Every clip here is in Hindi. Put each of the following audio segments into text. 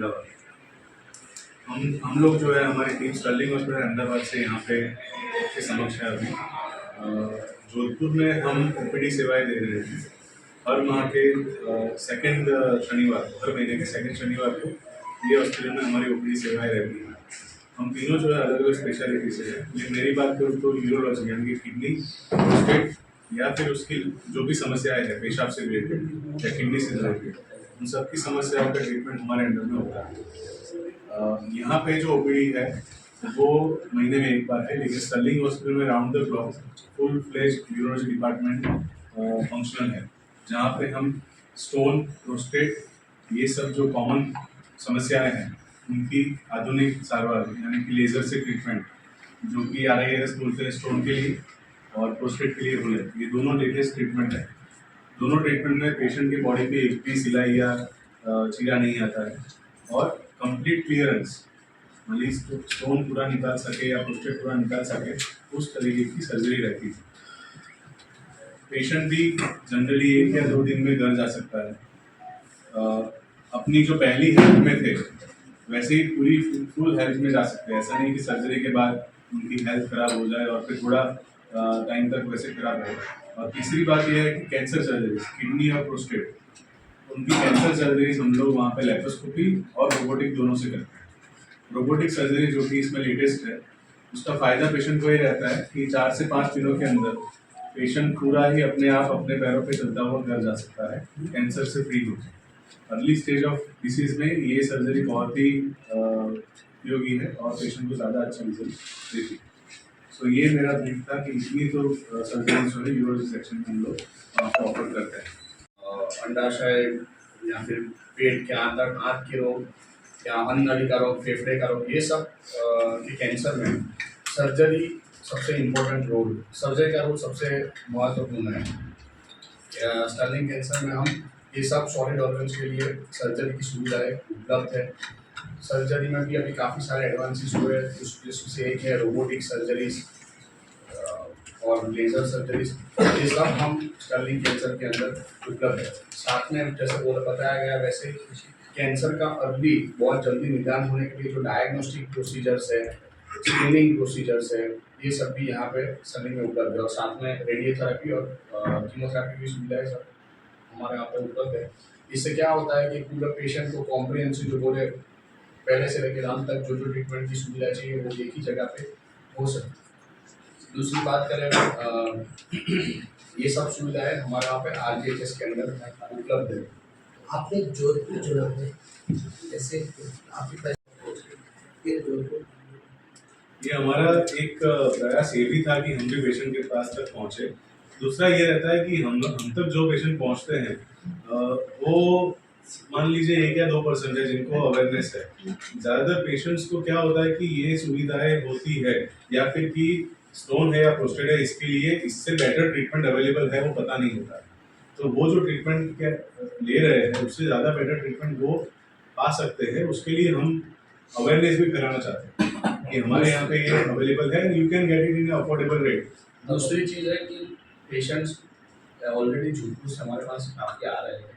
अहमदाबाद। हम लोग जो है हमारी टीम स्टर्लिंग हॉस्पिटल अहमदाबाद से यहाँ पे के समक्ष है अभी। जोधपुर में हम ओपीडी सेवाएं दे रहे हैं हर माह के सेकंड शनिवार, हर महीने के सेकंड शनिवार को ये हॉस्पिटल में हमारी ओपीडी सेवाएं रहती हैं। हम तीनों जो है अलग अलग स्पेशलिटी से हैं। लेकिन मेरी बात करूँ तो यूरोलॉजी यानी कि किडनी, प्रोस्टेट या फिर उसकी जो भी समस्याएं हैं पेशाब से रिलेटेड या किडनी से रिलेटेड, उन सबकी समस्याओं का ट्रीटमेंट हमारे अंडर में होता है। यहाँ पे जो ओपीडी है वो महीने में एक बार है, लेकिन स्टर्लिंग हॉस्पिटल में round the clock full fledged urology department functional है, जहाँ पे हम स्टोन, प्रोस्टेट, ये सब जो कॉमन समस्याएं हैं उनकी आधुनिक सारवार यानी कि लेज़र से ट्रीटमेंट, जो कि RIS बोलते हैं स्टोन के लिए और प्रोस्टेट के लिए बोले, ये दोनों लेटेस्ट ट्रीटमेंट है। दोनों ट्रीटमेंट में पेशेंट की बॉडी पे एक भी सिलाई या चीरा नहीं आता है और कंप्लीट क्लियरेंस, मतलब स्टोन पूरा निकाल सके या प्रोस्टेट पूरा निकाल सके, उस तरीके की सर्जरी रहती है। पेशेंट भी जनरली 1 या 2 दिन में घर जा सकता है। अपनी जो पहली हेल्थ में थे वैसे ही पूरी फुल हेल्थ में जा सकते हैं। ऐसा नहीं कि सर्जरी के बाद उनकी हेल्थ खराब हो जाए और फिर थोड़ा टाइम तक वैसे खराब रहे। और तीसरी बात यह है कि कैंसर सर्जरीज, किडनी और प्रोस्टेट, उनकी कैंसर सर्जरीज हम लोग वहाँ पे लेप्रोस्कोपी और रोबोटिक दोनों से करते हैं। रोबोटिक सर्जरी जो कि इसमें लेटेस्ट है, उसका फ़ायदा पेशेंट को ये रहता है कि 4 से 5 दिनों के अंदर पेशेंट पूरा ही अपने आप अपने पैरों पे चलता हुआ घर जा सकता है, कैंसर से फ्री हो। अर्ली स्टेज ऑफ डिसीज में ये सर्जरी बहुत ही उपयोगी है और पेशेंट को ज़्यादा अच्छा रिजल्ट देती है। सो ये मेरा ब्रीफ था कि इतनी तो सर्जरी जो है यूरोलॉजी सेक्शन में हम लोग ऑफर करते हैं। अंडाशय या फिर पेट के अंदर आँत के रोग या अन्न नली का रोग, फेफड़े का रोग, ये सब के कैंसर में सर्जरी सबसे इम्पोर्टेंट रोल, सर्जरी का रोल सबसे महत्वपूर्ण है। स्टर्लिंग कैंसर में हम ये सब सॉलिड ऑर्गन्स के लिए सर्जरी की सुविधाएं उपलब्ध है। सर्जरी में भी अभी काफ़ी सारे एडवांसेस हुए हैं, उसमें एक है रोबोटिक सर्जरीज और लेज़र सर्जरीज, ये सब हम स्टर्लिंग कैंसर के अंदर उपलब्ध है। साथ में जैसे बताया गया वैसे कैंसर का अर्ली बहुत जल्दी निदान होने के लिए जो डायग्नोस्टिक प्रोसीजर्स है, स्क्रीनिंग प्रोसीजर्स है, ये सब भी यहाँ पे स्टर्लिंग में उपलब्ध है। और साथ में रेडियोथेरेपी और कीमोथेरेपी की सुविधाएं सब हमारे यहाँ पे उपलब्ध है। इससे क्या होता है कि पूरा पेशेंट को कॉम्प्रिहेंसिव जो बोले पहले से लेकर अंत तक जो ट्रीटमेंट की सुविधा चाहिए वो एक ही जगह पे हो सकती है। दूसरी बात करें ये सब सुविधाएं हमारे यहाँ पे RGHS के अंदर उपलब्ध है। आपने जोधपुर चुना है, जैसे आपके जोधपुर, ये हमारा एक प्रयास ये भी था कि हम भी पेशेंट के पास तक पहुँचे। दूसरा ये रहता है कि हम तक जो पेशेंट पहुँचते हैं वो मान लीजिए 1 या 2% है जिनको अवेयरनेस है। ज़्यादातर पेशेंट्स को क्या होता है कि ये सुविधाएं होती है या फिर कि स्टोन है या प्रोस्टेट है, इसके लिए इससे बेटर ट्रीटमेंट अवेलेबल है वो पता नहीं होता। तो वो जो ट्रीटमेंट ले रहे हैं उससे ज़्यादा बेटर ट्रीटमेंट वो पा सकते हैं। उसके लिए हम अवेयरनेस भी कराना चाहते हैं कि हमारे यहाँ पे ये अवेलेबल है, you can get it in affordable rate. दूसरी चीज़ है कि पेशेंट्स ऑलरेडी जोधपुर से हमारे पास काफ़ी आ रहे हैं,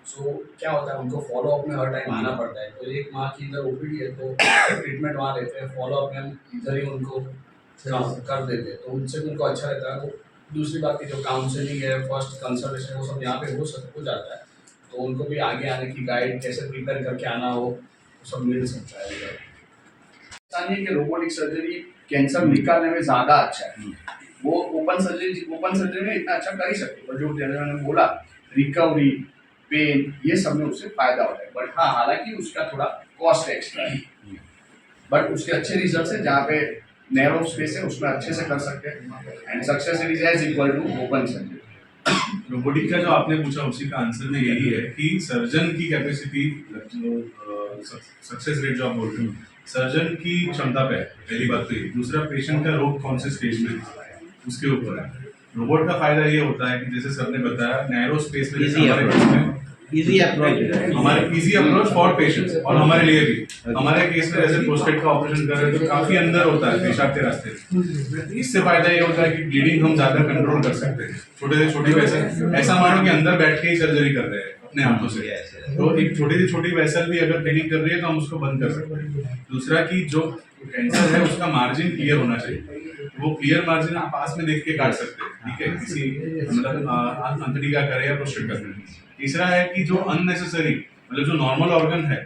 सो क्या होता है उनको फॉलो अप में हर टाइम आना पड़ता है। तो 1 माह की इधर OPD है तो ट्रीटमेंट वहाँ देते हैं, फॉलो अप में हम इधर ही उनको कर देते हैं, तो उनसे उनको अच्छा रहता है। वो दूसरी बात की जो काउंसलिंग है, फर्स्ट कंसल्टेशन, वो सब यहाँ पे हो जाता है, तो उनको भी आगे आने की गाइड कैसे प्रिपेयर करके आना हो वो सब मिल सकता है। कि रोबोटिक सर्जरी कैंसर निकालने में ज़्यादा अच्छा है। वो ओपन सर्जरी में इतना अच्छा कर ही सकते, पर जो मैंने बोला रिकवरी, पेन, ये सब में उससे फायदा होता है। बट हाँ, हालांकि उसका थोड़ा कॉस्ट एक्स्ट्रा है, बट उसके अच्छे रिजल्ट है। जहाँ पे नैरो स्पेस है उसमें अच्छे से कर सकते हैं and success rate is equal to open surgery. Robotic का जो आपने पूछा उसी का आंसर में यही है कि सर्जन की कैपेसिटी, सक्सेस रेट जो आप बोलते हैं सर्जन की क्षमता पे है, पहली बात तो ये। दूसरा, पेशेंट का रोग कौन से स्टेज में उसके ऊपर है। रोबोट का फायदा ये होता है कि जैसे सर ने बताया, नैरो स्पेस में जैसे हमारे पास में इजी अप्रोच हमारे इजी अप्रोच फॉर पेशेंट्स और हमारे लिए भी। हमारे केस में जैसे प्रोस्टेट का ऑपरेशन कर रहे हैं तो काफी अंदर होता है पेशाब के रास्ते। इससे फायदा ये होता है कि ब्लीडिंग हम ज्यादा कंट्रोल कर सकते हैं। छोटे से छोटी वैसल, ऐसा मानो कि अंदर बैठ के ही सर्जरी कर रहे हैं अपने हाथों से, तो एक छोटी से छोटी वैसल भी अगर ब्लीडिंग कर रही है तो हम उसको बंद कर सकते हैं। दूसरा कि जो कैंसर है उसका मार्जिन क्लियर होना चाहिए, वो क्लियर मार्जिन आप पास में देख के काट सकते हैं, ठीक है, किसी मतलब अंतड़ी का करे या प्रोस्टेट का करे। तीसरा है कि जो अननेसेसरी मतलब जो नॉर्मल ऑर्गन है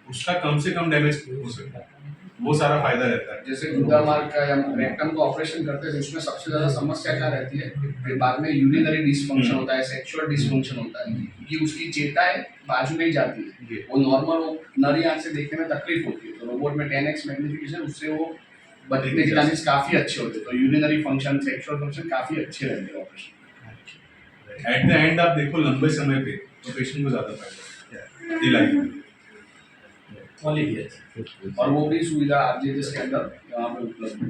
उसका कम से कम डैमेज हो सकता है, वो सारा फायदा रहता है। जैसे गुदा मार्ग का या रेक्टम का ऑपरेशन करते हैं तो उसमें सबसे ज्यादा समस्या क्या रहती है, फिर बाद में यूरिनरी डिसफंक्शन होता है, सेक्सुअल डिसफंक्शन होता है, कि उसकी चेताएं बाजू नहीं जाती है, वो नॉर्मल वो नरी आंख से देखने में तकलीफ होती है, तो रोबोट में 10x मैग्निफिकेशन उससे वो बदलने के चांसेस काफी अच्छे होते हैं, तो यूरिनरी फंक्शन सेक्सुअल फंक्शन काफी अच्छे रहते हैं ऑपरेशन। एट द एंड आप देखो लंबे समय पे तो पेशेंट को ज्यादा फायदा है इलाज में। और वो भी सुविधा आरजीएचएस के अंदर यहाँ पे उपलब्ध है।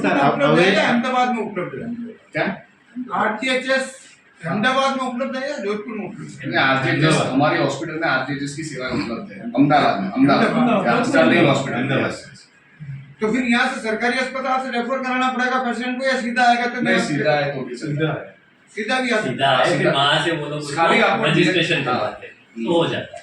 सर आप उपलब्ध है अवेयर या अहमदाबाद में उपलब्ध है? क्या आरटीएचएस अहमदाबाद में उपलब्ध है या जोधपुर में उपलब्ध है? आरजीएचएस हमारे हॉस्पिटल में आरजीएचएस की सेवाएं उपलब्ध है अहमदाबाद में, अहमदाबाद स्टर्लिंग हॉस्पिटल। तो फिर यहाँ से सरकारी अस्पताल से रेफर कराना पड़ेगा पेशेंट को या सीधा आएगा तो नहीं सीधा है तो भी सीधा है। सीधा भी आ सकता सीधा है, फिर वहाँ से वो लोग खाली आपको रजिस्ट्रेशन हाँ। करवाते हैं तो हो जाता है।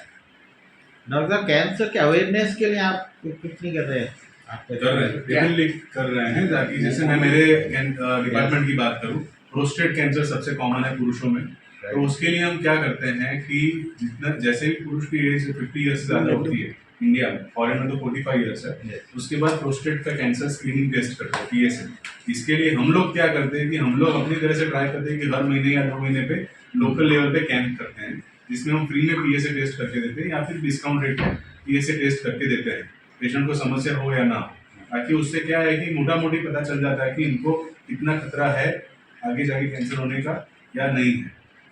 डॉक्टर साहब कैंसर के अवेयरनेस के लिए आप कुछ नहीं कर रहे हैं? आप कर रहे हैं, डेफिनेटली कर रहे हैं, ताकि जैसे मैं मेरे डिपार्टमेंट की बात करूं, प्रोस्टेट कैंसर सबसे कॉमन है पुरुषों में, तो उसके लिए हम क्या करते हैं कि जितना जैसे ही पुरुष की एज 50 ईयर्स से ज़्यादा होती है इंडिया में, फॉरेन में तो 45 ईयर्स है, उसके बाद प्रोस्टेट का कैंसर स्क्रीनिंग टेस्ट करते हैं PSA। इसके लिए हम लोग क्या करते हैं कि हम लोग अपनी तरह से ट्राई करते हैं कि हर महीने या 2 महीने पे लोकल लेवल पे कैंप करते हैं, जिसमें हम फ्री में PSA टेस्ट करके देते हैं या फिर डिस्काउंट रेट में PSA टेस्ट करके देते हैं, पेशेंट को समस्या हो या ना हो, ताकि उससे क्या है कि मोटा मोटी पता चल जाता है कि इनको कितना खतरा है आगे जाके कैंसर होने का या नहीं है।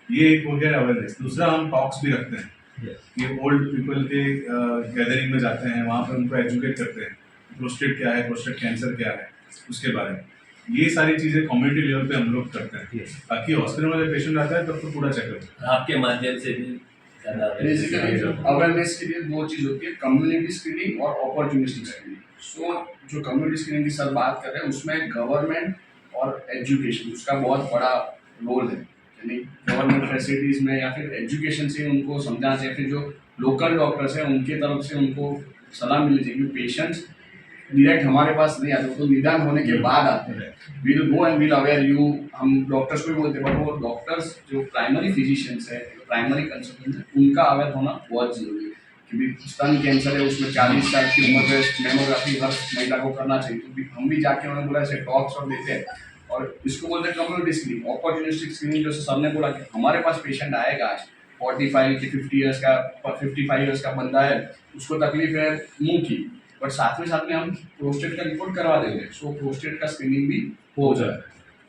ये एक हो गया अवेयरनेस। दूसरा हम टॉक्स भी रखते हैं कि ओल्ड पीपल के गैदरिंग में जाते हैं, वहाँ पर उनको एजुकेट करते हैं प्रोस्टेट क्या है, प्रोस्टेट कैंसर क्या है, उसके बारे में। ये सारी चीज़ें कम्युनिटी लेवल पे हम लोग करते हैं, ताकि हॉस्पिटल में जब पेशेंट आता है तब तो पूरा चेकअप आपके माध्यम से भी ज़्यादा बेसिकली अवेयरनेस के लिए दो चीज होती है, कम्युनिटी स्क्रीनिंग और अपॉर्चुनिस्टिक स्क्रीनिंग। सो जो कम्युनिटी स्क्रीनिंग की सर बात कर रहे हैं उसमें गवर्नमेंट और एजुकेशन उसका बहुत बड़ा रोल है, यानी गवर्नमेंट फैसिलिटीज में या फिर एजुकेशन से उनको समझाना चाहिए, फिर जो लोकल डॉक्टर्स हैं उनके तरफ से उनको सलाह मिलनी चाहिए, क्योंकि पेशेंट्स डायरेक्ट हमारे पास नहीं आते, तो निदान होने के बाद आते हैं। Will go and will aware you, हम डॉक्टर्स को भी बोलते हैं, बट वो डॉक्टर्स जो प्राइमरी फिजिशियंस है, प्राइमरी कंसल्टेंट है, उनका अवेयर होना बहुत जरूरी है, क्योंकि स्तन कैंसर है उसमें 40 साल की उम्र में मेमोग्राफी हर महिला को करना चाहिए, तो हम भी जाके उन्होंने बोला ऐसे टॉक्स और देते हैं, और इसको बोलते हैं कम्युनिटी स्क्रीनिंग, अपॉर्चुनिस्टिक स्क्रीनिंग। जैसे सर ने बोला कि हमारे पास पेशेंट आएगा आज 45 की 55 ईयर्स का बंदा है, उसको तकलीफ है मुंह की, बट साथ में हम प्रोस्टेट का रिपोर्ट करवा देंगे, सो प्रोस्टेट का स्क्रीनिंग भी हो जाए।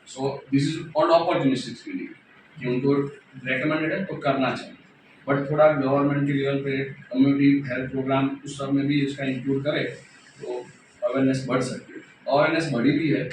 So this is all opportunistic screening, कि उनको रेकमेंडेड है तो करना चाहिए, बट थोड़ा गवर्नमेंट के लेवल पे कम्युनिटी हेल्थ प्रोग्राम उस सब में भी इसका इंक्लूड करे तो अवेयरनेस बढ़ सकती है। अवेयरनेस बढ़ी भी है,